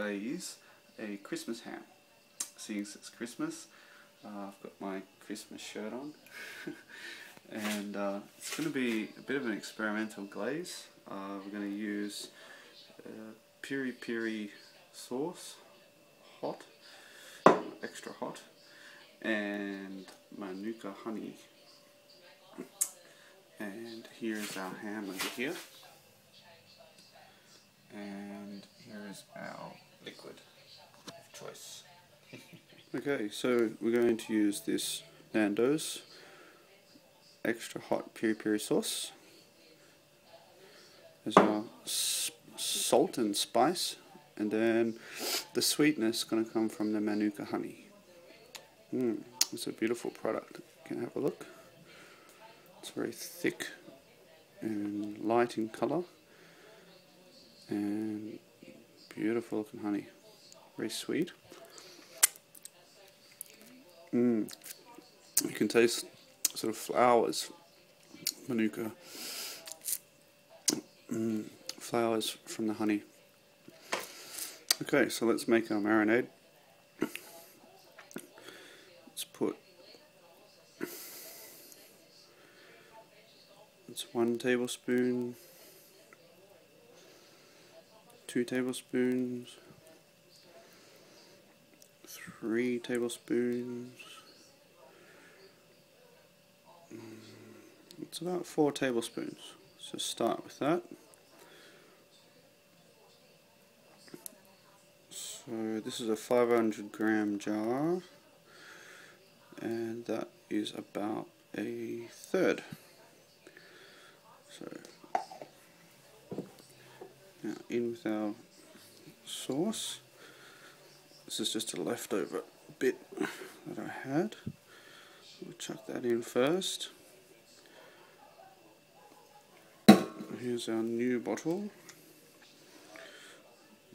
glaze a Christmas ham. Seeing as it's Christmas, I've got my Christmas shirt on and it's going to be a bit of an experimental glaze. We're going to use Peri sauce, hot, extra hot, and Manuka honey. And here's our ham over here, and here is our liquid of choice. Okay, so we're going to use this Nando's extra hot peri sauce as our salt and spice, and then the sweetness is going to come from the Manuka honey. It's a beautiful product. You can have a look. It's very thick and light in colour, and beautiful looking honey. Very sweet. You can taste sort of flowers, Manuka. Flowers from the honey. Okay, so let's make our marinade. Let's put 1 tablespoon, 2 tablespoons, 3 tablespoons. It's about 4 tablespoons. Let's just start with that. So this is a 500 gram jar, and that is about a third. So now in with our sauce. This is just a leftover bit that I had. We'll chuck that in first. Here's our new bottle.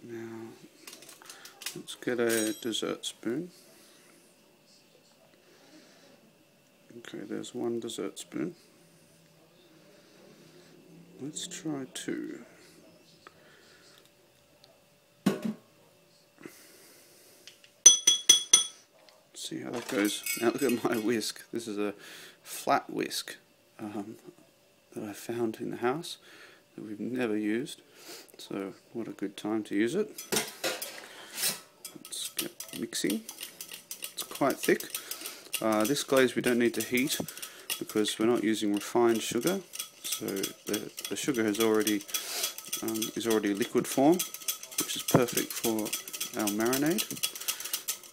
Now let's get a dessert spoon. Okay, there's 1 dessert spoon. Let's try 2. See how that goes. Now look at my whisk. This is a flat whisk that I found in the house that we've never used. So what a good time to use it. Let's get mixing. It's quite thick. This glaze we don't need to heat because we're not using refined sugar. So the sugar is already liquid form, which is perfect for our marinade.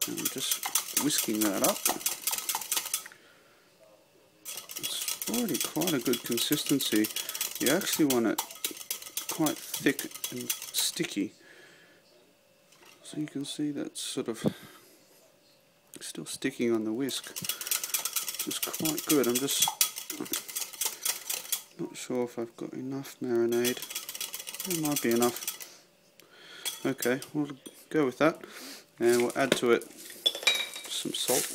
And I'm just whisking that up. It's already quite a good consistency. You actually want it quite thick and sticky. So you can see that's sort of still sticking on the whisk, which is quite good. I'm just not sure if I've got enough marinade. There might be enough. Okay, we'll go with that, and we'll add to it some salt.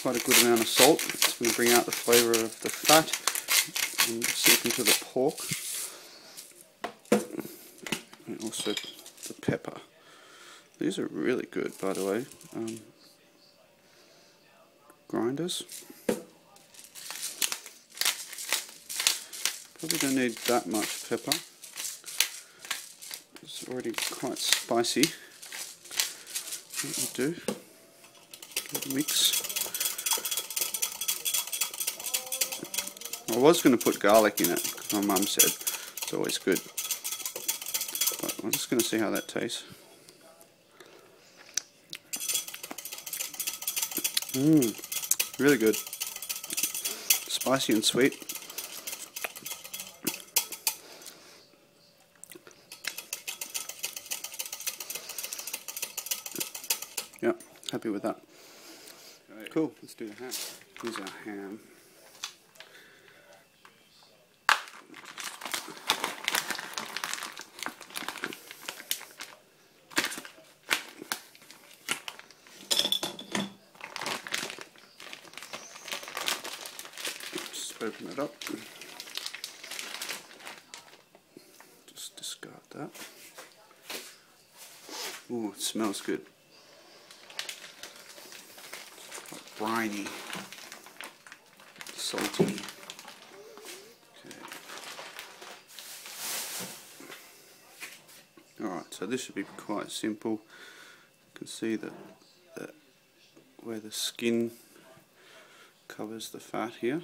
Quite a good amount of salt. It's going to bring out the flavour of the fat and seep into the pork. And also the pepper. These are really good, by the way. Grinders. Probably don't need that much pepper. It's already quite spicy. What we do, mix. I was going to put garlic in it, because my mum said it's always good. But I'm just going to see how that tastes. Really good. Spicy and sweet. Yeah, happy with that. Okay. Cool, let's do the ham. Here's our ham. Just open it up. that. Oh, it smells good. Quite briny, salty. Okay. Alright, so this should be quite simple. You can see that where the skin covers the fat here.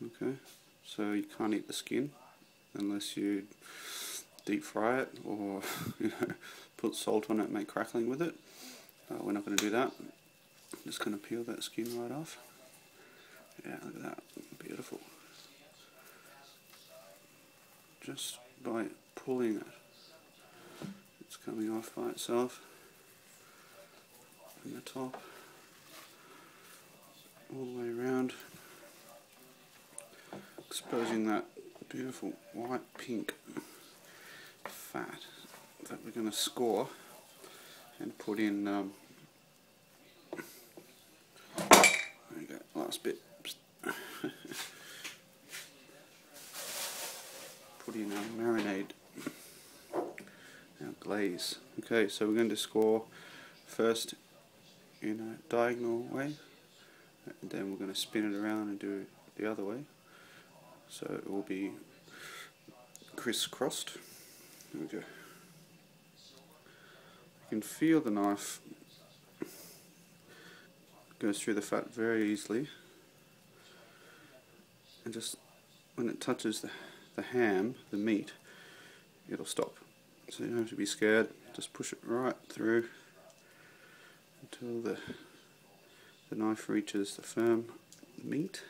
Okay, so you can't eat the skin unless you deep fry it or put salt on it and make crackling with it. We're not going to do that. I'm just going to peel that skin right off. Yeah, look at that, beautiful. Just by pulling it, it's coming off by itself from the top all the way around, exposing that beautiful white pink fat that we're going to score and put in. There you go, last bit. Put in our marinade, our glaze. Okay, so we're going to score first in a diagonal way, and then we're going to spin it around and do it the other way. So it will be crisscrossed. There we go. You can feel the knife goes through the fat very easily, and just when it touches the ham, the meat, it'll stop. So you don't have to be scared, just push it right through until the knife reaches the firm meat.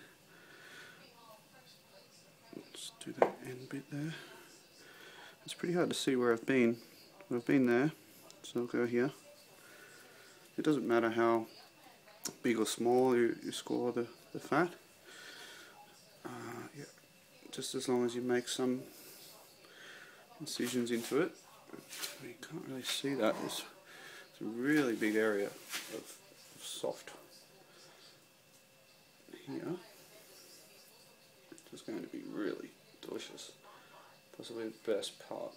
Let's do that end bit there. It's pretty hard to see where I've been. I've been there, so I'll go here. It doesn't matter how big or small you score the fat. Yeah, just as long as you make some incisions into it. You can't really see that. It's a really big area of soft here. It's going to be really delicious. Possibly the best part.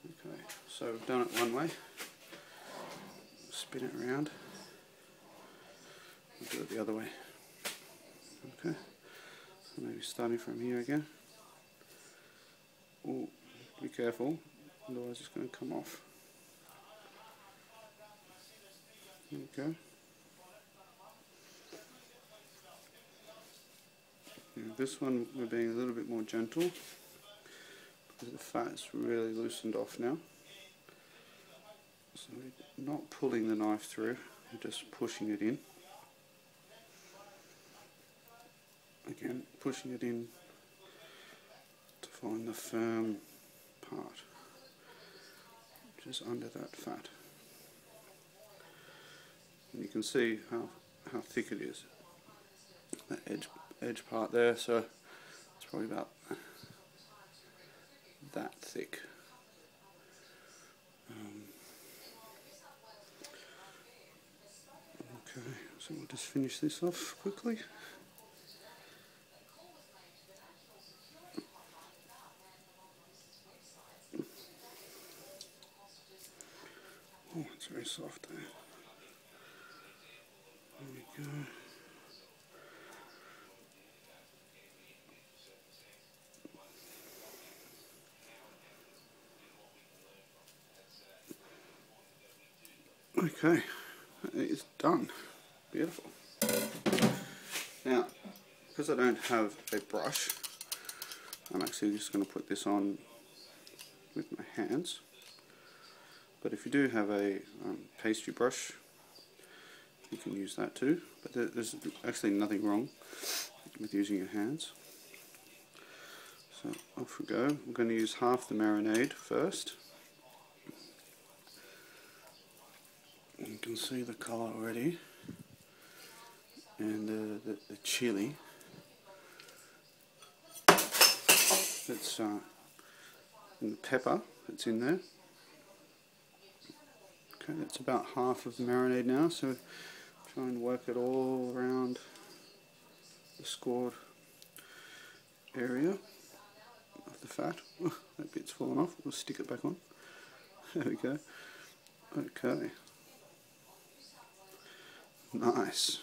Okay, so we've done it one way. Spin it around. We'll do it the other way. Okay, so maybe starting from here again. Oh, be careful, otherwise it's going to come off. Okay. This one we're being a little bit more gentle because the fat's really loosened off now. So we're not pulling the knife through, we're just pushing it in. Again, pushing it in to find the firm part, which is under that fat. And you can see how thick it is, that edge part there, so it's probably about that thick. Okay, so we'll just finish this off quickly. Oh, it's very soft there. There we go. Okay, it's done. Beautiful. Now, because I don't have a brush, I'm actually just going to put this on with my hands. But if you do have a pastry brush, you can use that too. But there's actually nothing wrong with using your hands. So off we go. I'm going to use half the marinade first. You can see the colour already, and the chili that's and the pepper that's in there. Okay, that's about half of the marinade now, so try and work it all around the scored area. I the fat. Oh, that bit's fallen off. We'll stick it back on. There we go. Okay. Nice.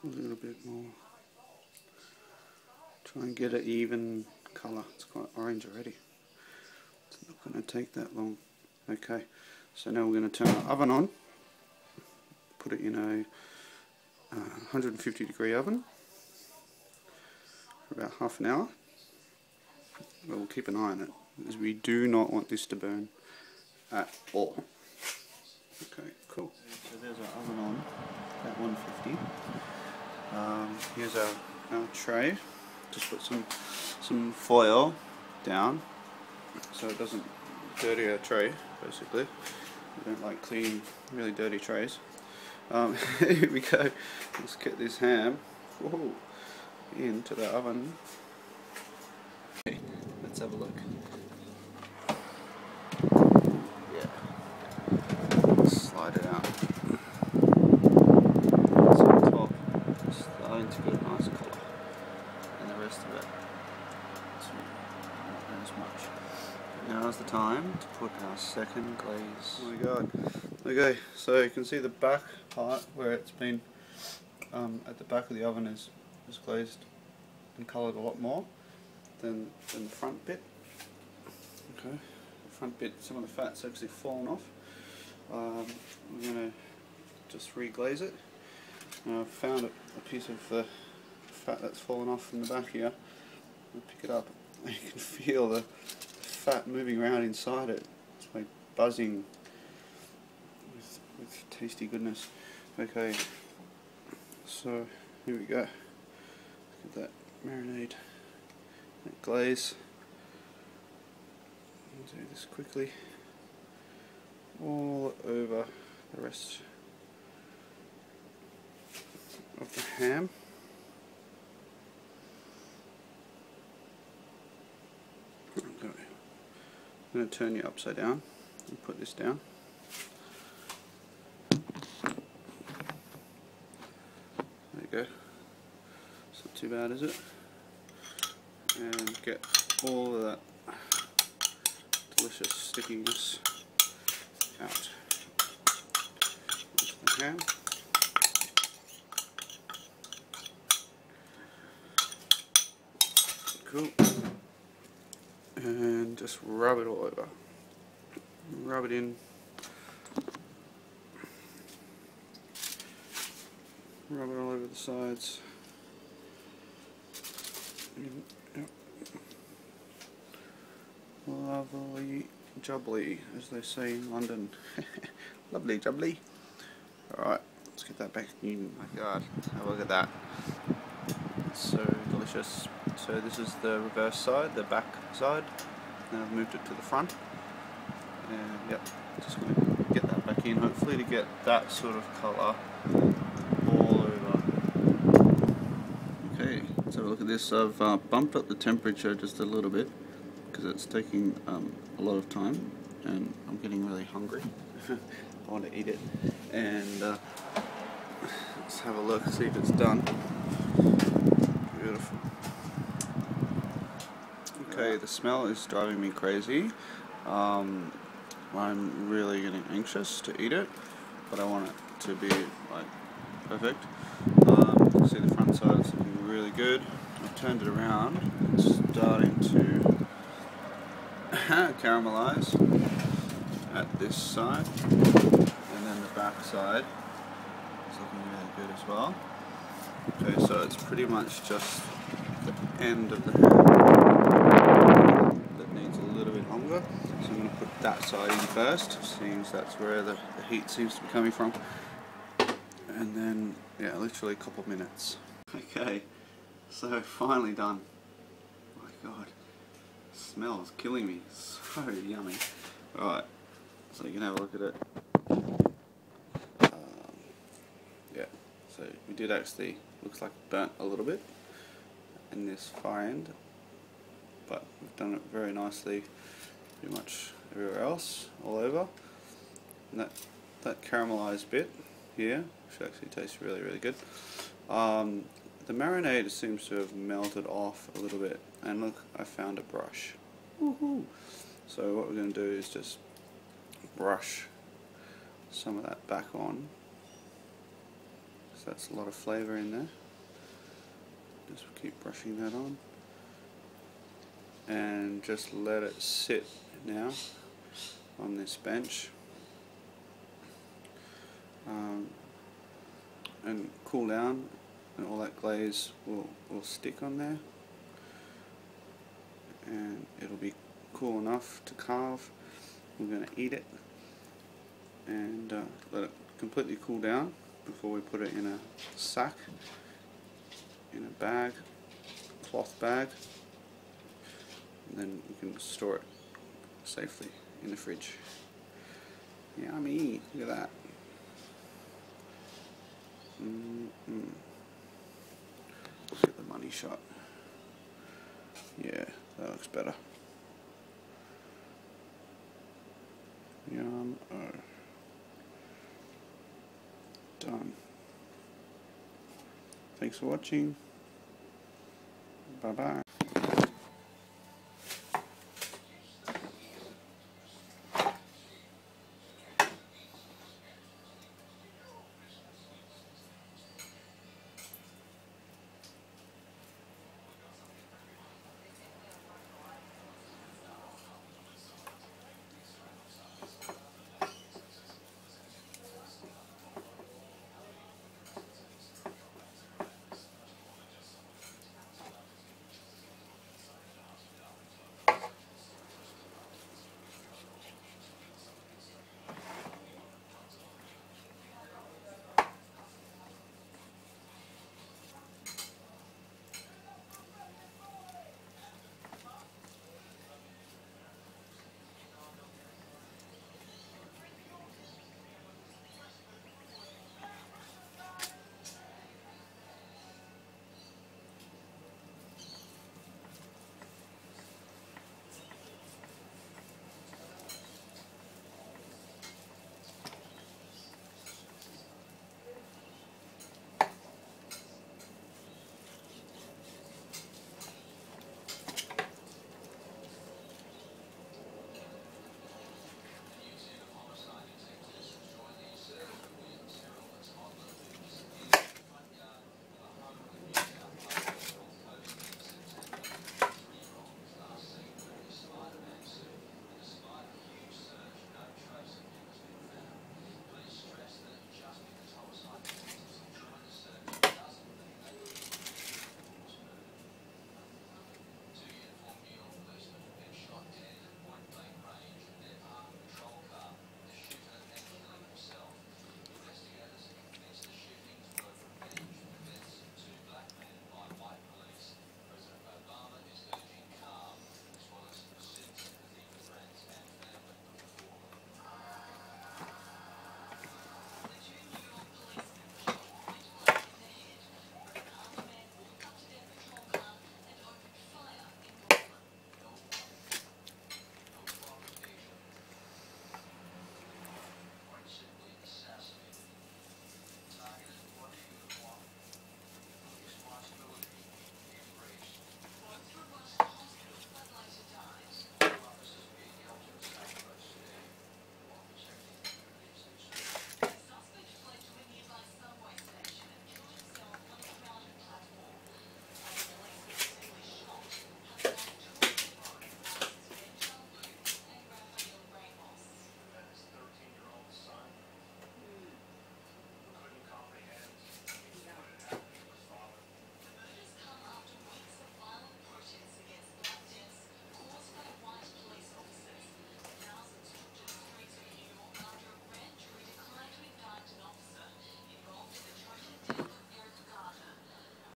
A little bit more. Try and get an even colour. It's quite orange already. It's not going to take that long. Okay, so now we're going to turn our oven on. Put it in a 150 degree oven for about half an hour. But we'll keep an eye on it, because we do not want this to burn at all. Okay, cool. So there's our oven on at 150. Here's our tray. Just put some foil down so it doesn't dirty our tray, basically. We don't like clean, really dirty trays. Here we go. Let's get this ham into the oven. Okay, let's have a look. Yeah. Slide it out. So the top is starting to get a nice colour. And the rest of it, not as much. Now's the time to put our second glaze. Oh my god. Okay, so you can see the back part where it's been at the back of the oven is glazed and coloured a lot more than the front bit. Okay, the front bit, some of the fat's actually fallen off. We're going to just re-glaze it. Now I've found a piece of the fat that's fallen off from the back here. I'll pick it up. You can feel the fat moving around inside it. It's like buzzing with tasty goodness. Okay, so here we go. Look at that marinade, that glaze. I'll do this quickly. All over the rest of the ham. Okay. I'm going to turn you upside down and put this down. There you go. It's not too bad, is it? And get all of that delicious stickiness out into the ham. Cool. And just rub it all over. Rub it in. Rub it all over the sides. Yep. Lovely jubbly, as they say in London. Lovely jubbly. Alright, let's get that back in. My god, have a look at that. It's so delicious. So this is the reverse side, the back side. Now I've moved it to the front. And yep, just going to get that back in, hopefully to get that sort of colour all over. Okay, let's have a look at this. I've bumped up the temperature just a little bit because it's taking a lot of time and I'm getting really hungry. I want to eat it. And let's have a look, see if it's done. Beautiful. Okay, the smell is driving me crazy. I'm really getting anxious to eat it, but I want it to be like perfect. You can see the front side is looking really good. I've turned it around. It's starting to caramelize at this side, and then the back side is looking really good as well. Okay, so it's pretty much just the end of the ham that needs a little bit longer. So I'm going to put that side in first, seeing as that's where the heat seems to be coming from. And then, yeah, literally a couple of minutes. Okay, so finally done. Oh my god, the smell is killing me. So yummy. Alright, so you can have a look at it. Yeah, so we did actually, looks like burnt a little bit in this far end, but we've done it very nicely pretty much everywhere else, all over. And that caramelized bit here, which actually tastes really, really good. The marinade seems to have melted off a little bit and look, I found a brush. Woohoo! So what we're going to do is just brush some of that back on. So that's a lot of flavour in there. Just keep brushing that on. And just let it sit now on this bench. And cool down, and all that glaze will stick on there. And it'll be cool enough to carve. We're going to eat it and let it completely cool down before we put it in a sack, in a bag, cloth bag, and then you can store it safely in the fridge. Yummy! Look at that. Let's get the money shot. Yeah, that looks better. Yum. Oh. Done. Thanks for watching. Bye bye.